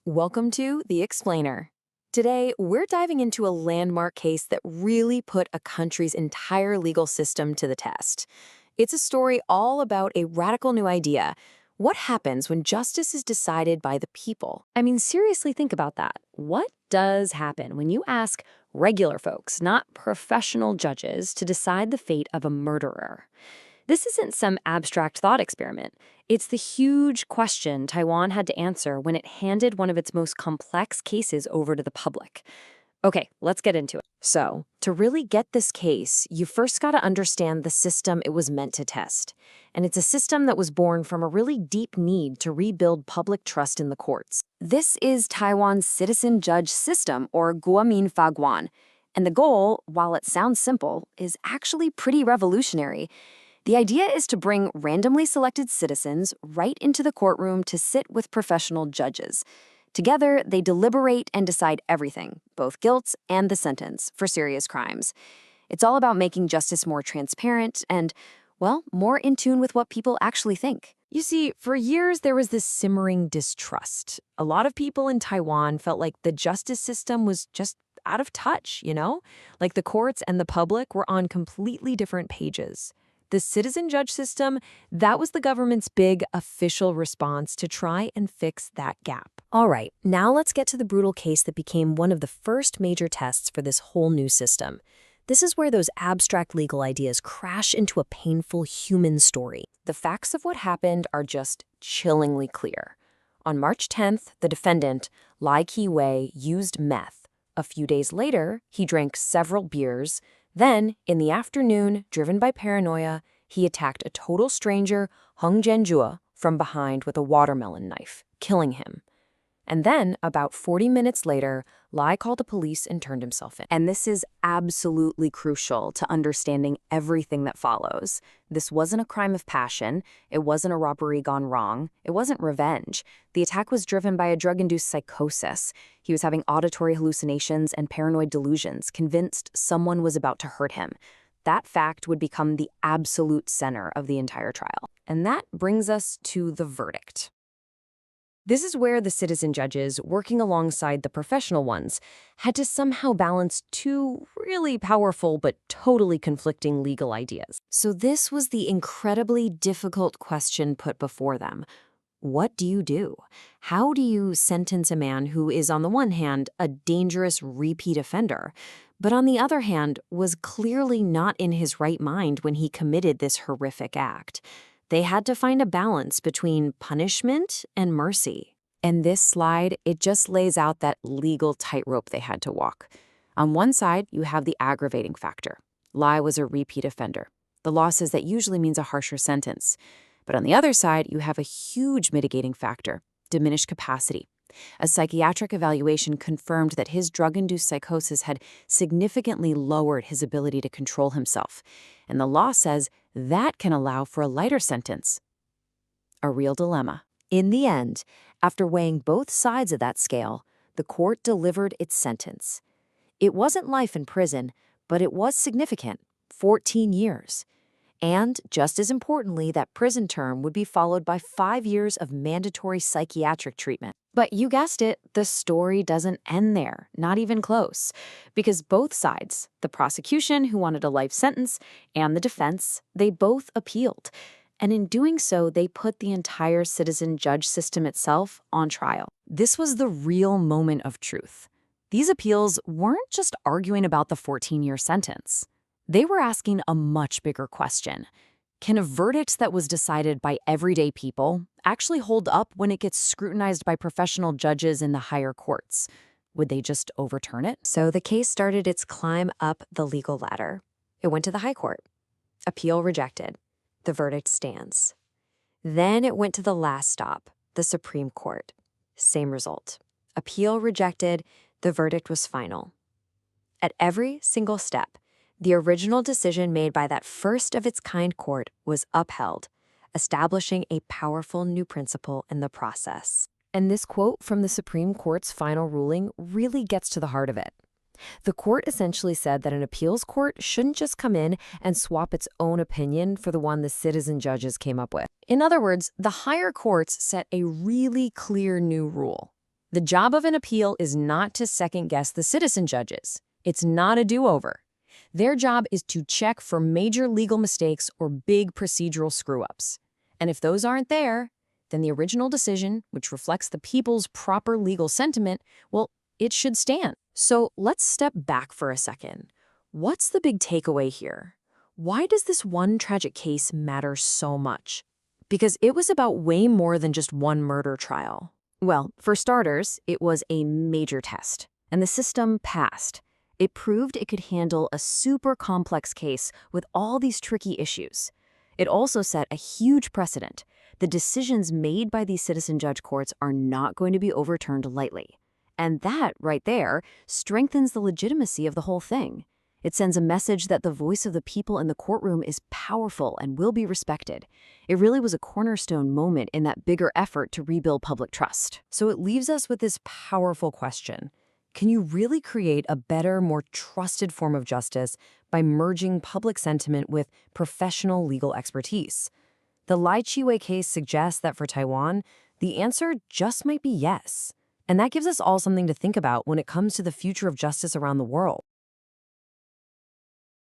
Welcome to The Explainer. Today, we're diving into a landmark case that really put a country's entire legal system to the test. It's a story all about a radical new idea. What happens when justice is decided by the people? I mean, seriously, think about that. What does happen when you ask regular folks, not professional judges, to decide the fate of a murderer? This isn't some abstract thought experiment. It's the huge question Taiwan had to answer when it handed one of its most complex cases over to the public. Okay, let's get into it. So, to really get this case, you first got to understand the system it was meant to test. And it's a system that was born from a really deep need to rebuild public trust in the courts. This is Taiwan's citizen judge system, or Guomin Faguan. And the goal, while it sounds simple, is actually pretty revolutionary. The idea is to bring randomly selected citizens right into the courtroom to sit with professional judges. Together, they deliberate and decide everything, both guilt and the sentence, for serious crimes. It's all about making justice more transparent and, well, more in tune with what people actually think. You see, for years there was this simmering distrust. A lot of people in Taiwan felt like the justice system was just out of touch, Like the courts and the public were on completely different pages. The citizen judge system, that was the government's big official response to try and fix that gap. All right, now let's get to the brutal case that became one of the first major tests for this whole new system. This is where those abstract legal ideas crash into a painful human story. The facts of what happened are just chillingly clear. On March 10th, the defendant, Lai Ki-wei, used meth. A few days later, he drank several beers. Then, in the afternoon, driven by paranoia, he attacked a total stranger, Hung Jianjue, from behind with a watermelon knife, killing him. And then, about 40 minutes later, Lai called the police and turned himself in. And this is absolutely crucial to understanding everything that follows. This wasn't a crime of passion. It wasn't a robbery gone wrong. It wasn't revenge. The attack was driven by a drug-induced psychosis. He was having auditory hallucinations and paranoid delusions, convinced someone was about to hurt him. That fact would become the absolute center of the entire trial. And that brings us to the verdict. This is where the citizen judges, working alongside the professional ones, had to somehow balance two really powerful but totally conflicting legal ideas. So this was the incredibly difficult question put before them. What do you do? How do you sentence a man who is, on the one hand, a dangerous repeat offender, but on the other hand, was clearly not in his right mind when he committed this horrific act? They had to find a balance between punishment and mercy. And this slide, it just lays out that legal tightrope they had to walk. On one side, you have the aggravating factor. Lai was a repeat offender. The law says that usually means a harsher sentence. But on the other side, you have a huge mitigating factor, diminished capacity. A psychiatric evaluation confirmed that his drug-induced psychosis had significantly lowered his ability to control himself. And the law says that can allow for a lighter sentence. A real dilemma. In the end, after weighing both sides of that scale, the court delivered its sentence. It wasn't life in prison, but it was significant, 14 years. And, just as importantly, that prison term would be followed by 5 years of mandatory psychiatric treatment. But you guessed it, the story doesn't end there, not even close. Because both sides, the prosecution, who wanted a life sentence, and the defense, they both appealed. And in doing so, they put the entire citizen judge system itself on trial. This was the real moment of truth. These appeals weren't just arguing about the 14-year sentence. They were asking a much bigger question. Can a verdict that was decided by everyday people actually hold up when it gets scrutinized by professional judges in the higher courts? Would they just overturn it? So the case started its climb up the legal ladder. It went to the High Court. Appeal rejected. The verdict stands. Then it went to the last stop, the Supreme Court. Same result. Appeal rejected. The verdict was final. At every single step, the original decision made by that first-of-its-kind court was upheld, establishing a powerful new principle in the process. And this quote from the Supreme Court's final ruling really gets to the heart of it. The court essentially said that an appeals court shouldn't just come in and swap its own opinion for the one the citizen judges came up with. In other words, the higher courts set a really clear new rule. The job of an appeal is not to second-guess the citizen judges. It's not a do-over. Their job is to check for major legal mistakes or big procedural screw-ups. And if those aren't there, then the original decision, which reflects the people's proper legal sentiment, well, it should stand. So let's step back for a second. What's the big takeaway here? Why does this one tragic case matter so much? Because it was about way more than just one murder trial. Well, for starters, it was a major test, and the system passed. It proved it could handle a super complex case with all these tricky issues. It also set a huge precedent. The decisions made by these citizen judge courts are not going to be overturned lightly. And that, right there, strengthens the legitimacy of the whole thing. It sends a message that the voice of the people in the courtroom is powerful and will be respected. It really was a cornerstone moment in that bigger effort to rebuild public trust. So it leaves us with this powerful question. Can you really create a better, more trusted form of justice by merging public sentiment with professional legal expertise? The Lai Chi-wei case suggests that for Taiwan, the answer just might be yes. And that gives us all something to think about when it comes to the future of justice around the world.